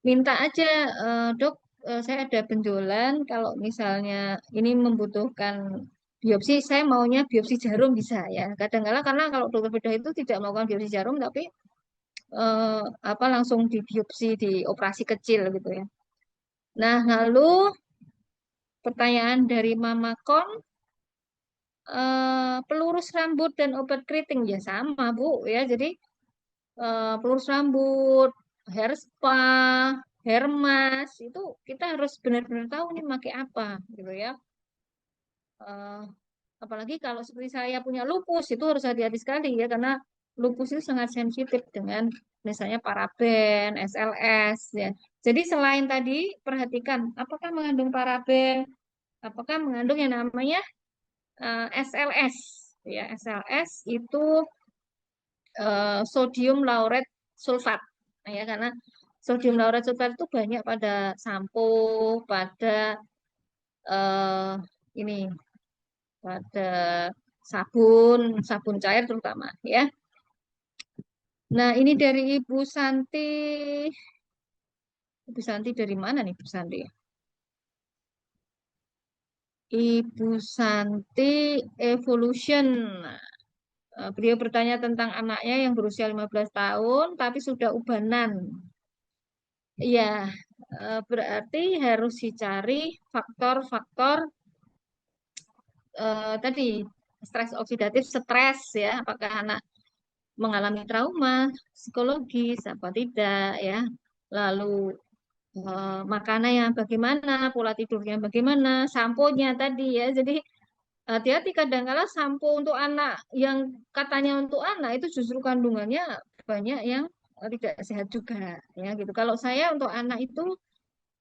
minta aja dok, saya ada benjolan, kalau misalnya ini membutuhkan biopsi, saya maunya biopsi jarum bisa ya. Kadang-kadang karena kalau dokter bedah itu tidak melakukan biopsi jarum, tapi apa langsung di biopsi di operasi kecil gitu ya. Nah, lalu pertanyaan dari Mama Kon, pelurus rambut dan obat keriting ya sama Bu ya. Jadi pelurus rambut, hair spa, hair mask itu kita harus benar-benar tahu nih pakai apa gitu ya. Eh, Apalagi kalau seperti saya punya lupus itu harus hati-hati sekali ya karena lupus itu sangat sensitif dengan misalnya paraben, SLS ya. Jadi selain tadi perhatikan apakah mengandung paraben, apakah mengandung yang namanya SLS ya. SLS itu sodium lauret sulfat. Nah, ya karena sodium lauret sulfat itu banyak pada sampo, pada eh, ini pada sabun, sabun cair terutama ya. Nah, ini dari Ibu Santi. Ibu Santi dari mana nih, Ibu Santi? Ibu Santi Evolution. Nah, beliau bertanya tentang anaknya yang berusia 15 tahun tapi sudah ubanan. Iya, berarti harus dicari faktor-faktor tadi stres oksidatif, stres ya, apakah anak mengalami trauma psikologis apa tidak ya. Lalu makanan yang bagaimana, pola tidurnya bagaimana, samponya tadi ya. Jadi hati-hati kadang-kala sampo untuk anak yang katanya untuk anak itu justru kandungannya banyak yang tidak sehat juga ya gitu. Kalau saya untuk anak itu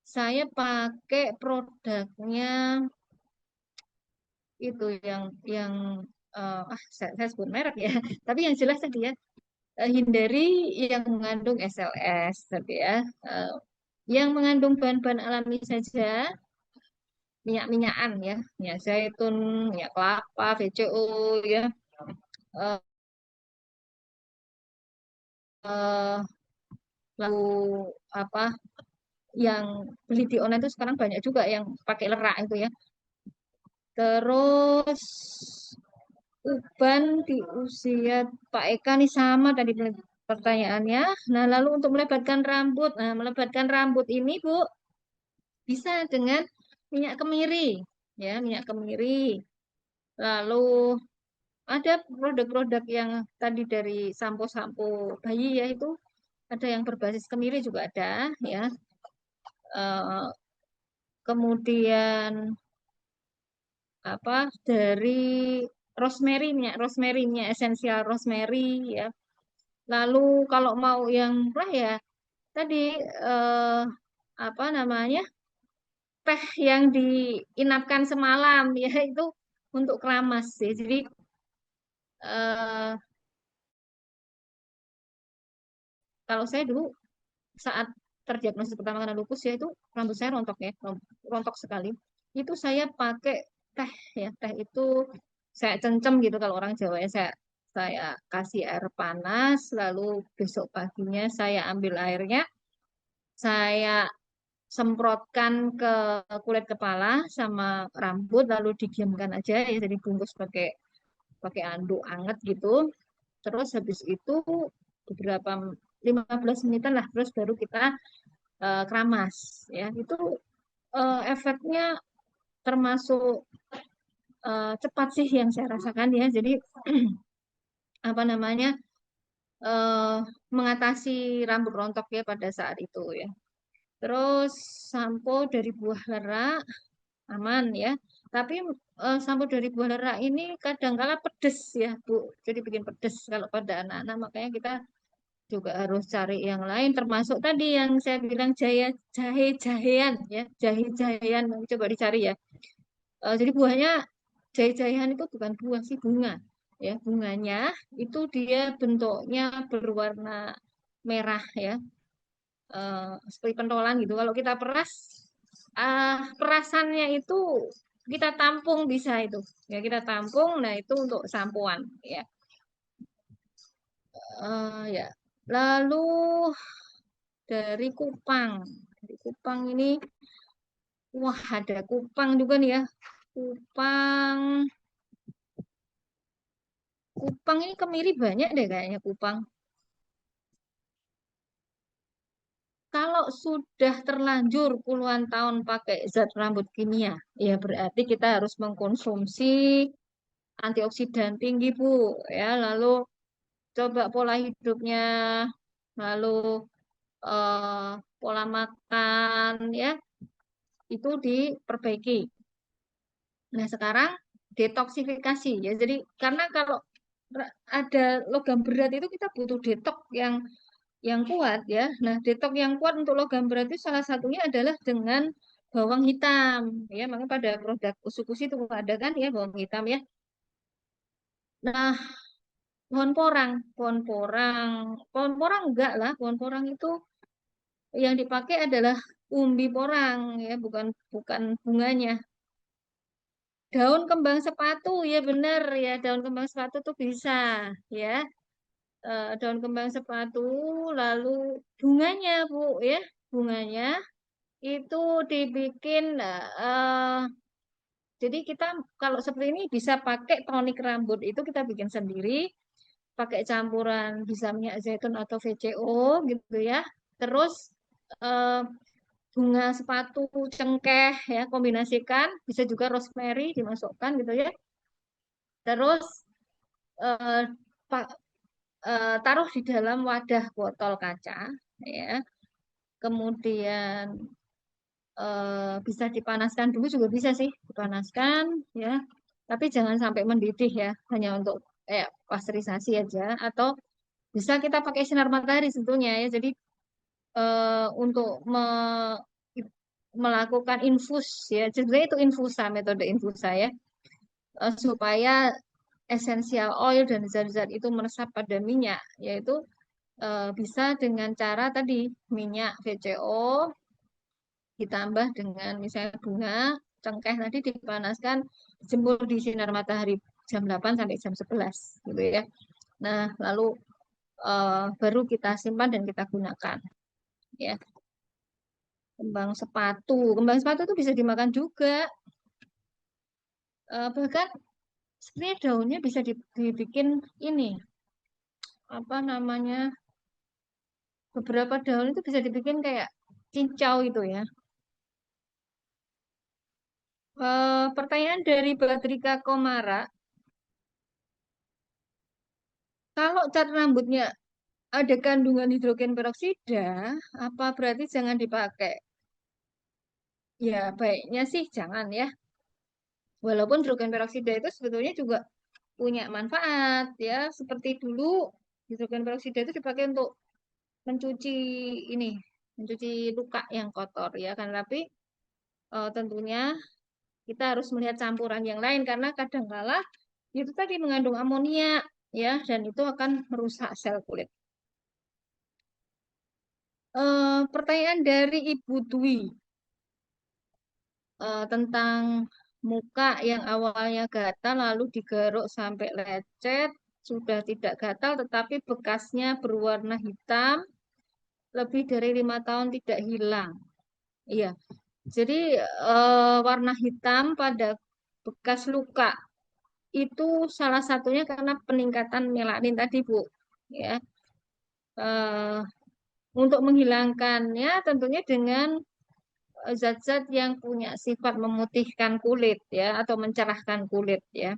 saya pakai produknya itu yang saya sebut merek ya. Tapi yang jelas tadi ya hindari yang mengandung SLS tadi ya. Eh, yang mengandung bahan-bahan alami saja, minyak-minyakan ya, minyak zaitun, minyak kelapa, VCO ya. Eh, eh, Lalu apa yang beli di online itu sekarang banyak juga yang pakai lerak itu ya. Terus uban di usia Pak Eka nih sama tadi pertanyaannya. Nah, lalu untuk melebatkan rambut. Nah, melebatkan rambut ini, Bu, bisa dengan minyak kemiri. Ya, minyak kemiri. Lalu ada produk-produk yang tadi dari sampo-sampo bayi ya itu ada yang berbasis kemiri juga ada ya. Eh, Kemudian apa dari rosemary, minyak esensial rosemary ya. Lalu kalau mau yang murah ya tadi eh, apa namanya teh yang diinapkan semalam ya itu untuk keramas sih. Jadi eh, kalau saya dulu saat terdiagnosis pertama kali lupus ya itu rambut saya rontok ya, rontok sekali. Itu saya pakai teh ya, teh itu saya cencem gitu kalau orang Jawa ya saya kasih air panas, lalu besok paginya saya ambil airnya, saya semprotkan ke kulit kepala sama rambut, lalu didiamkan aja ya, jadi bungkus pakai pakai anduk anget gitu. Terus habis itu beberapa 15 menitan lah, terus baru kita keramas ya. Itu efeknya termasuk cepat sih yang saya rasakan ya. Jadi apa namanya eh, mengatasi rambut rontok ya pada saat itu ya. Terus sampo dari buah lera aman ya. Tapi sampo dari buah lera ini kadang-kala pedes ya, Bu. Jadi bikin pedes kalau pada anak-anak. Makanya kita juga harus cari yang lain termasuk tadi yang saya bilang jahe-jahean ya, jahe-jahean coba dicari ya. Jadi buahnya jahe-jahean itu bukan buah sih bunga ya, bunganya itu dia bentuknya berwarna merah ya, seperti pentolan gitu. Kalau kita peras perasannya itu kita tampung bisa itu ya, kita tampung. Nah itu untuk sampoan ya. Ya lalu dari Kupang. Dari Kupang ini, wah ada Kupang juga nih ya. Kupang, Kupang ini kemiri banyak deh kayaknya Kupang. Kalau sudah terlanjur puluhan tahun pakai zat rambut kimia, ya berarti kita harus mengkonsumsi antioksidan tinggi, Bu. Ya, lalu coba pola hidupnya, lalu pola makan ya itu diperbaiki. Nah, sekarang detoksifikasi ya. Jadi karena kalau ada logam berat itu kita butuh detok yang kuat ya. Nah, detok yang kuat untuk logam berat itu salah satunya adalah dengan bawang hitam ya. Makanya pada produk usus itu ada kan ya bawang hitam ya. Nah, pohon porang enggak lah. Pohon porang itu yang dipakai adalah umbi porang ya, bukan bukan bunganya. Daun kembang sepatu ya benar ya, daun kembang sepatu tuh bisa ya. Daun kembang sepatu, lalu bunganya Bu ya, bunganya itu dibikin jadi kita kalau seperti ini bisa pakai tonik rambut itu kita bikin sendiri, pakai campuran bisa minyak zaitun atau VCO gitu ya. Terus eh, bunga sepatu cengkeh ya kombinasikan, bisa juga rosemary dimasukkan gitu ya. Terus eh, pa- taruh di dalam wadah botol kaca ya. Kemudian bisa dipanaskan dulu juga bisa sih dipanaskan ya. Tapi jangan sampai mendidih ya, hanya untuk pasteurisasi aja atau bisa kita pakai sinar matahari sebetulnya ya. Jadi untuk melakukan infus ya, sebenarnya itu infusa, metode infusa ya, supaya esensial oil dan zat-zat itu meresap pada minyak, yaitu bisa dengan cara tadi minyak VCO ditambah dengan misalnya bunga cengkeh tadi dipanaskan, jemur di sinar matahari jam 8 sampai jam 11 gitu ya. Nah, lalu baru kita simpan dan kita gunakan ya. Kembang sepatu itu bisa dimakan juga. Bahkan sebenarnya daunnya bisa dibikin ini apa namanya, beberapa daun itu bisa dibikin kayak cincau itu ya. Pertanyaan dari Badrika Komara, kalau cat rambutnya ada kandungan hidrogen peroksida, apa berarti jangan dipakai? Ya, baiknya sih jangan ya. Walaupun hidrogen peroksida itu sebetulnya juga punya manfaat ya. Seperti dulu hidrogen peroksida itu dipakai untuk mencuci ini, mencuci luka yang kotor ya kan. Tapi tentunya kita harus melihat campuran yang lain karena kadangkala itu tadi mengandung amonia ya dan itu akan merusak sel kulit. Pertanyaan dari Ibu Dwi tentang muka yang awalnya gatal lalu digeruk sampai lecet, sudah tidak gatal tetapi bekasnya berwarna hitam, lebih dari 5 tahun tidak hilang. Iya, jadi warna hitam pada bekas luka itu salah satunya karena peningkatan melanin tadi, Bu. Ya, eh, untuk menghilangkannya tentunya dengan zat-zat yang punya sifat memutihkan kulit ya atau mencerahkan kulit ya.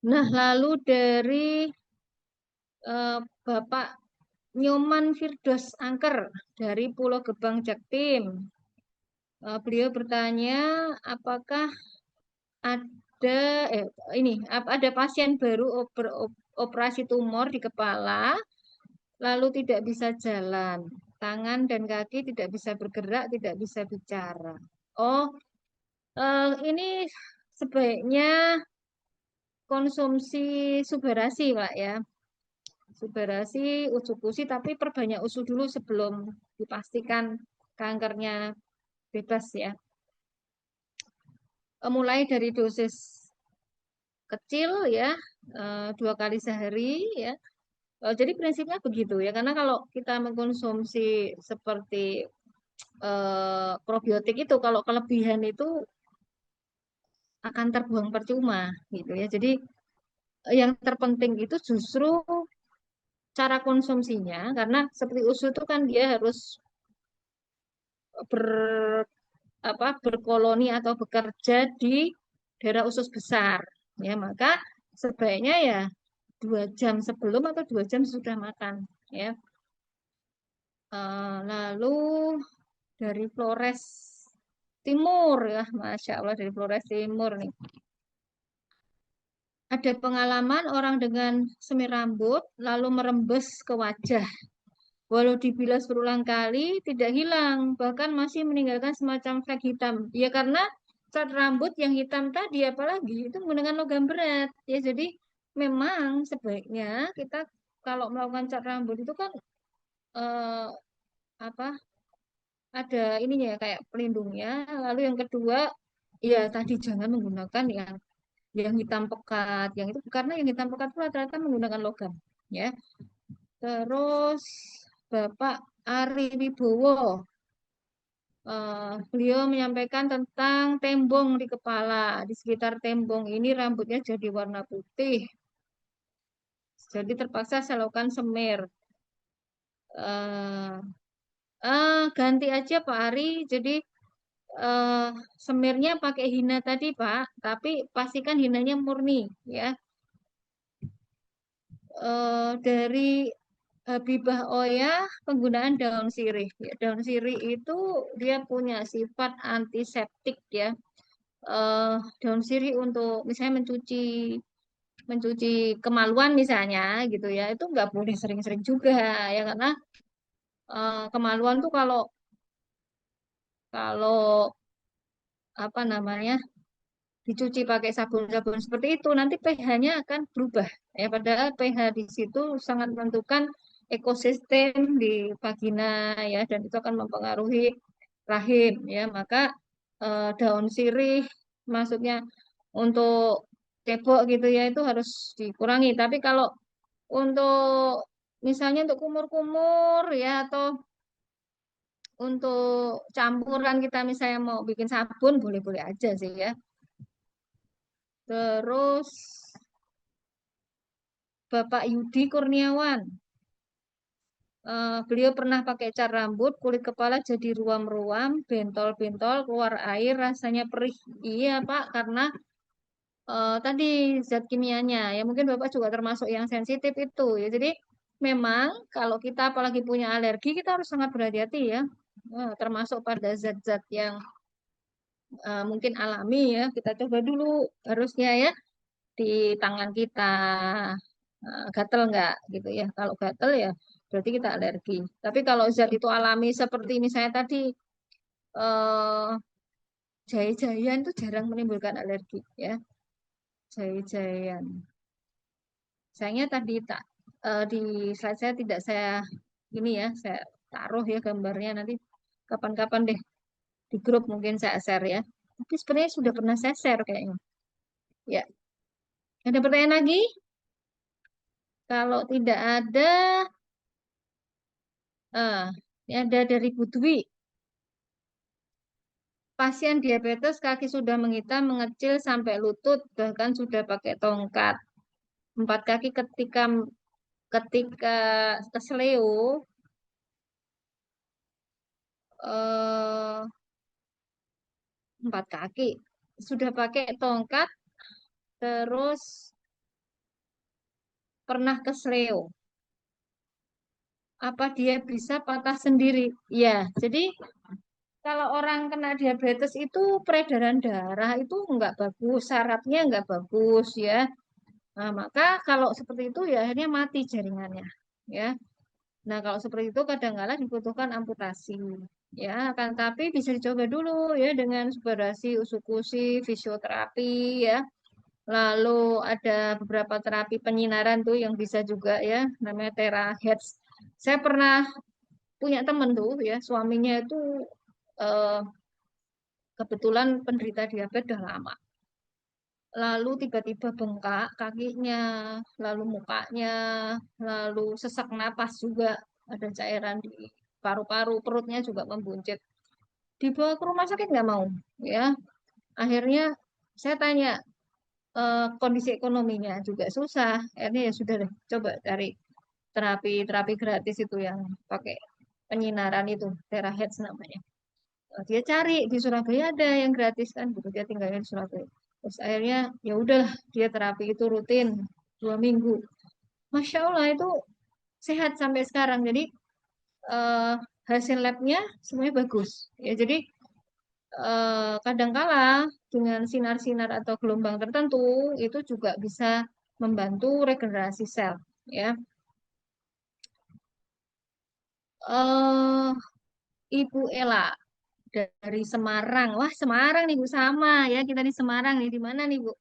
Nah, lalu dari Bapak Nyoman Firdos Angker dari Pulau Gebang Jaktim. Beliau bertanya, apakah ada ada pasien baru operasi tumor di kepala, lalu tidak bisa jalan, tangan dan kaki tidak bisa bergerak, tidak bisa bicara. Oh, ini sebaiknya konsumsi subarasi, Pak ya. Subarasi, usukusi, tapi perbanyak usus dulu sebelum dipastikan kankernya bebas ya. Mulai dari dosis kecil ya, 2 kali sehari ya. Jadi prinsipnya begitu ya, karena kalau kita mengkonsumsi seperti probiotik itu, kalau kelebihan itu akan terbuang percuma gitu ya. Jadi yang terpenting itu justru cara konsumsinya, karena seperti usus itu kan dia harus ber berkoloni atau bekerja di daerah usus besar ya, maka sebaiknya ya 2 jam sebelum atau 2 jam sesudah makan, ya. Lalu dari Flores Timur, ya, Masya Allah, dari Flores Timur nih. Ada pengalaman orang dengan semir rambut lalu merembes ke wajah. Walau dibilas berulang kali, tidak hilang, bahkan masih meninggalkan semacam flek hitam. Ya karena cat rambut yang hitam tadi, apalagi itu menggunakan logam berat. Ya jadi memang sebaiknya kita kalau melakukan cat rambut itu kan eh, apa ada ininya ya kayak pelindungnya. Lalu yang kedua, ya tadi jangan menggunakan yang hitam pekat. Yang itu karena yang hitam pekat itu rata-rata menggunakan logam. Ya. Terus Bapak Ari Wibowo, beliau menyampaikan tentang tembong di kepala. Di sekitar tembong ini rambutnya jadi warna putih. Jadi terpaksa saya lakukan semir. Eh, Ganti aja Pak Ari. Jadi eh, semirnya pakai hina tadi Pak, tapi pastikan hinanya murni ya. Dari Habibah Oya, penggunaan daun sirih. Ya, daun sirih itu dia punya sifat antiseptik ya. Daun sirih untuk misalnya mencuci mencuci kemaluan misalnya gitu ya, itu nggak boleh sering-sering juga ya karena kemaluan tuh kalau kalau apa namanya dicuci pakai sabun-sabun seperti itu nanti pH-nya akan berubah ya padahal pH di situ sangat menentukan ekosistem di vagina ya dan itu akan mempengaruhi rahim ya maka daun sirih maksudnya untuk cebok gitu ya itu harus dikurangi tapi kalau untuk misalnya untuk kumur-kumur ya atau untuk campuran kita misalnya mau bikin sabun boleh-boleh aja sih ya terus Bapak Yudi Kurniawan. Beliau pernah pakai cat rambut, kulit kepala jadi ruam-ruam, bentol-bentol, keluar air, rasanya perih. Iya, Pak, karena tadi zat kimianya. Ya mungkin Bapak juga termasuk yang sensitif itu. Ya, jadi memang kalau kita apalagi punya alergi, kita harus sangat berhati-hati ya. Termasuk pada zat-zat yang mungkin alami ya. Kita coba dulu harusnya ya di tangan kita. Gatel nggak gitu ya. Kalau gatel ya berarti kita alergi. Tapi kalau zat itu alami seperti misalnya tadi eh, jahe-jahean itu jarang menimbulkan alergi ya. Jahe-jahean. Sayangnya tadi tak di slide saya tidak saya ini ya saya taruh ya gambarnya nanti kapan-kapan deh di grup mungkin saya share ya. Tapi sebenarnya sudah pernah saya share kayaknya. Ya, ada pertanyaan lagi? Kalau tidak ada, eh ini ada dari Bu Dwi. Pasien diabetes kaki sudah menghitam, mengecil sampai lutut, bahkan sudah pakai tongkat. 4 kaki ketika ketika kesleo, eh, 4 kaki sudah pakai tongkat, terus pernah kesleo. Apa dia bisa patah sendiri? Ya, jadi kalau orang kena diabetes itu peredaran darah itu nggak bagus, sarafnya nggak bagus ya. Nah, maka kalau seperti itu ya akhirnya mati jaringannya. Ya. Nah, kalau seperti itu kadang-kala dibutuhkan amputasi. Ya, akan tapi bisa dicoba dulu ya dengan subarasi, usukusi, fisioterapi ya. Lalu ada beberapa terapi penyinaran tuh yang bisa juga ya, namanya terahertz. Saya pernah punya temen tuh ya, suaminya itu eh, kebetulan penderita diabetes udah lama. Lalu tiba-tiba bengkak kakinya, lalu mukanya, lalu sesak napas juga, ada cairan di paru-paru, perutnya juga membuncit. Dibawa ke rumah sakit nggak mau, ya. Akhirnya saya tanya kondisi ekonominya juga susah. Akhirnya ya sudah deh, coba cari terapi gratis itu yang pakai penyinaran itu, terahertz namanya. Dia cari di Surabaya ada yang gratis kan, gitu. Dia tinggalnya di Surabaya. Terus akhirnya ya udah dia terapi itu rutin 2 minggu. Masya Allah itu sehat sampai sekarang. Jadi eh, hasil labnya semuanya bagus. Ya, jadi kadangkala dengan sinar-sinar atau gelombang tertentu itu juga bisa membantu regenerasi sel. Ya, eh Ibu Ella dari Semarang. Wah, Semarang nih Bu, sama ya, kita di Semarang nih. Di mana nih Bu?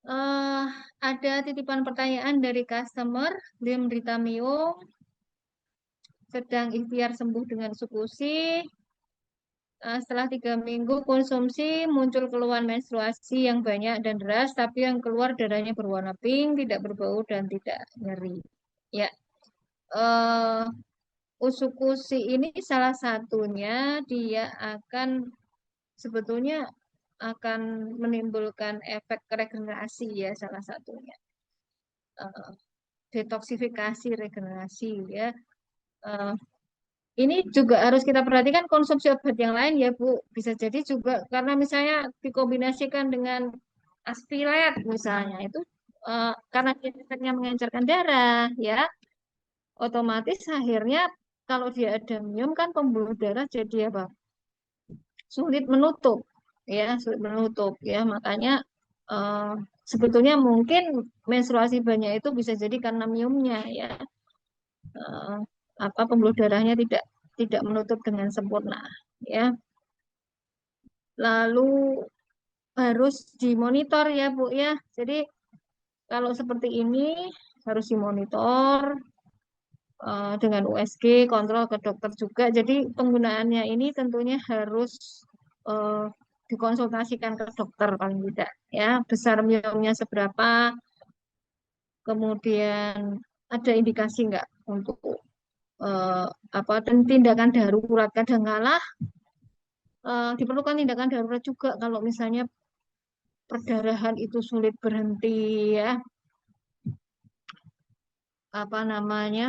eh ada titipan pertanyaan dari customer, dia menderita miom, sedang ikhtiar sembuh dengan sukusi. Setelah 3 minggu konsumsi muncul keluhan menstruasi yang banyak dan deras, tapi yang keluar darahnya berwarna pink, tidak berbau dan tidak nyeri. Ya, eh usukusi ini salah satunya dia akan sebetulnya akan menimbulkan efek regenerasi ya salah satunya. Eh, Detoksifikasi regenerasi ya. Eh, ini juga harus kita perhatikan konsumsi obat yang lain ya Bu. Bisa jadi juga karena misalnya dikombinasikan dengan aspilet misalnya itu karena dia efeknya mengencerkan darah ya, otomatis akhirnya kalau dia ada miom kan pembuluh darah jadi apa? Sulit menutup ya, sulit menutup ya. Makanya eh, sebetulnya mungkin menstruasi banyak itu bisa jadi karena miomnya ya. eh, Pembuluh darahnya tidak tidak menutup dengan sempurna ya. Lalu harus dimonitor ya Bu ya. Jadi kalau seperti ini harus dimonitor dengan USG, kontrol ke dokter juga. Jadi penggunaannya ini tentunya harus eh, dikonsultasikan ke dokter paling tidak ya. Besar miomnya seberapa, kemudian ada indikasi nggak untuk eh, dan tindakan darurat kadangkala diperlukan tindakan darurat juga kalau misalnya perdarahan itu sulit berhenti ya,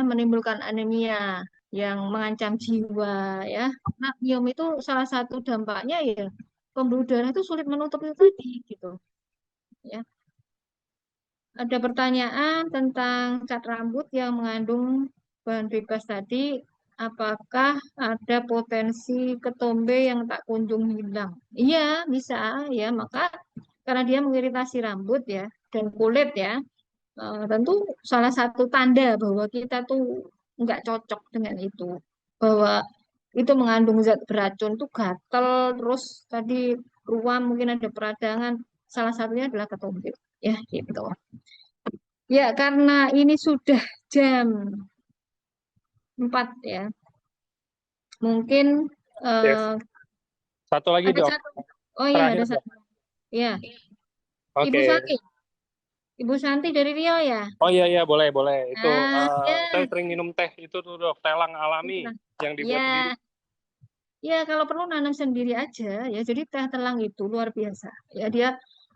menimbulkan anemia yang mengancam jiwa ya. Nah, miom itu salah satu dampaknya ya pembuluh darah itu sulit menutup itu tadi gitu ya. Ada pertanyaan tentang cat rambut yang mengandung bahan bebas tadi, apakah ada potensi ketombe yang tak kunjung hilang? Iya, bisa ya, maka karena dia mengiritasi rambut ya dan kulit ya. Tentu salah satu tanda bahwa kita tuh nggak cocok dengan itu, bahwa itu mengandung zat beracun tuh gatel, terus tadi ruam mungkin ada peradangan, salah satunya adalah ketombe, ya gitu. Ya karena ini sudah jam 4 ya, mungkin Yes. eh, Satu lagi ada dok, satu, oh ya terakhir ada dok. satu, ya Ibu Oke. Santi, Ibu Santi dari Riau ya. Oh iya iya boleh boleh. Itu saya Ya, sering minum teh itu tuh dok, telang alami yang dibuat sendiri. ya. Ya, kalau perlu nanam sendiri aja ya. Jadi teh telang itu luar biasa. Ya, dia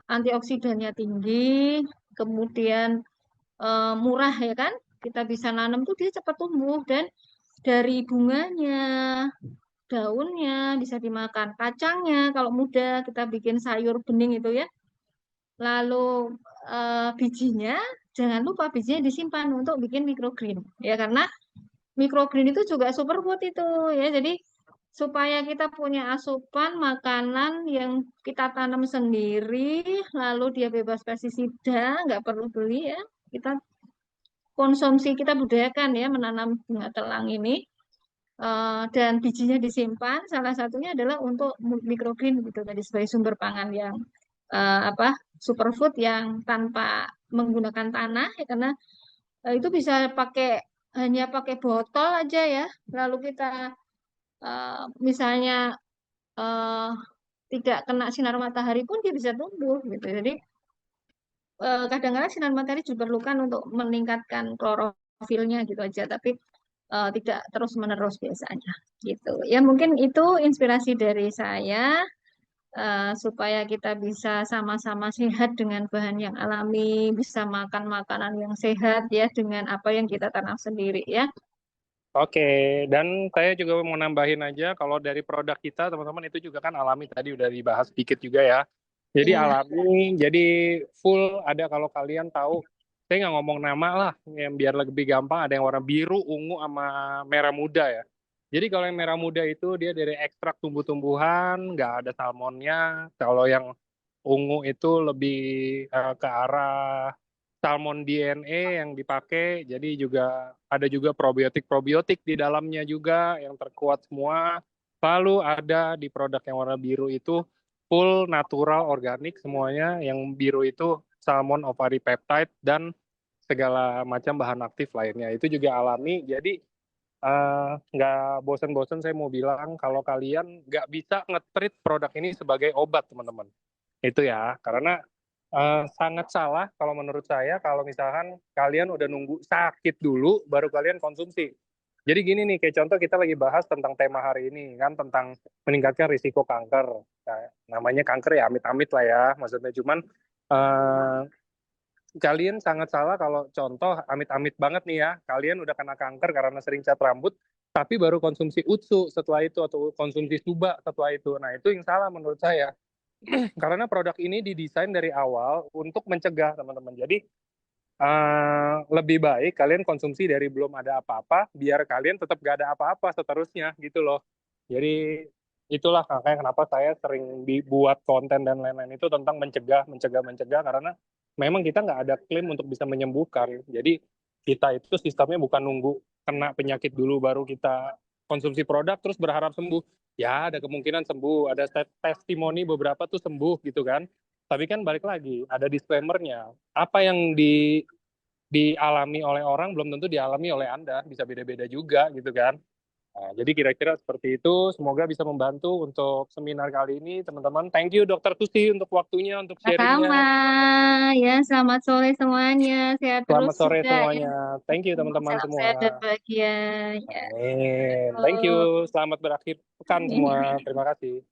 antioksidannya tinggi, kemudian murah ya kan? Kita bisa nanam tuh dia cepat tumbuh dan dari bunganya, daunnya bisa dimakan, kacangnya kalau muda kita bikin sayur bening itu ya. Lalu bijinya jangan lupa bijinya disimpan untuk bikin microgreen ya karena microgreen itu juga superfood itu ya. Jadi supaya kita punya asupan makanan yang kita tanam sendiri, lalu dia bebas pestisida, nggak perlu beli ya. Kita konsumsi, kita budayakan ya menanam bunga telang ini. Dan bijinya disimpan. Salah satunya adalah untuk microgreen gitu tadi sebagai sumber pangan yang superfood yang tanpa menggunakan tanah ya karena itu bisa hanya pakai botol aja ya. Lalu kita misalnya eh, tidak kena sinar matahari pun dia bisa tumbuh gitu. Jadi kadang-kadang sinar matahari diperlukan untuk meningkatkan klorofilnya gitu aja, tapi tidak terus-menerus biasanya gitu. Ya mungkin itu inspirasi dari saya supaya kita bisa sama-sama sehat dengan bahan yang alami, bisa makan makanan yang sehat ya dengan apa yang kita tanam sendiri ya. Oke, dan saya juga mau nambahin aja kalau dari produk kita teman-teman itu juga kan alami tadi udah dibahas sedikit juga ya. Jadi Ya, alami, jadi full ada kalau kalian tahu saya nggak ngomong nama lah, yang biar lebih gampang. Ada yang warna biru, ungu, sama merah muda ya. Jadi kalau yang merah muda itu dia dari ekstrak tumbuh-tumbuhan, nggak ada salmonnya. Kalau yang ungu itu lebih ke arah salmon DNA yang dipakai. Jadi juga ada juga probiotik-probiotik di dalamnya juga yang terkuat semua. Lalu ada di produk yang warna biru itu full natural organik semuanya. Yang biru itu salmon ovari peptide dan segala macam bahan aktif lainnya. Itu juga alami. Jadi nggak bosen-bosen saya mau bilang kalau kalian nggak bisa nge-treat produk ini sebagai obat, teman-teman. Itu ya, karena sangat salah kalau menurut saya kalau misalkan kalian udah nunggu sakit dulu baru kalian konsumsi. Jadi gini nih, kayak contoh kita lagi bahas tentang tema hari ini kan tentang meningkatkan risiko kanker. Nah, namanya kanker ya amit-amit lah ya, maksudnya cuman eh, kalian sangat salah kalau contoh amit-amit banget nih ya, kalian udah kena kanker karena sering cat rambut, tapi baru konsumsi utsu setelah itu atau konsumsi suba setelah itu. Nah, itu yang salah menurut saya. Karena produk ini didesain dari awal untuk mencegah, teman-teman. Jadi lebih baik kalian konsumsi dari belum ada apa-apa, biar kalian tetap gak ada apa-apa seterusnya gitu loh. Jadi itulah makanya kenapa saya sering dibuat konten dan lain-lain itu tentang mencegah, mencegah, mencegah, karena memang kita nggak ada klaim untuk bisa menyembuhkan. Jadi kita itu sistemnya bukan nunggu kena penyakit dulu baru kita konsumsi produk terus berharap sembuh. Ya ada kemungkinan sembuh, ada testimoni beberapa tuh sembuh gitu kan. Tapi kan balik lagi, ada disclaimer-nya. Apa yang dialami oleh orang belum tentu dialami oleh Anda, bisa beda-beda juga gitu kan. Nah, jadi kira-kira seperti itu. Semoga bisa membantu untuk seminar kali ini, teman-teman. Thank you, Dokter Tusi, untuk waktunya, untuk Sama, sharingnya. ya selamat sore semuanya. Sehat terus Selamat sore juga ya. semuanya. Thank you, teman-teman Salam semua. sehat dan bahagia. Ya. Amin. Thank Halo. you. Selamat berakhir pekan semua. Terima kasih.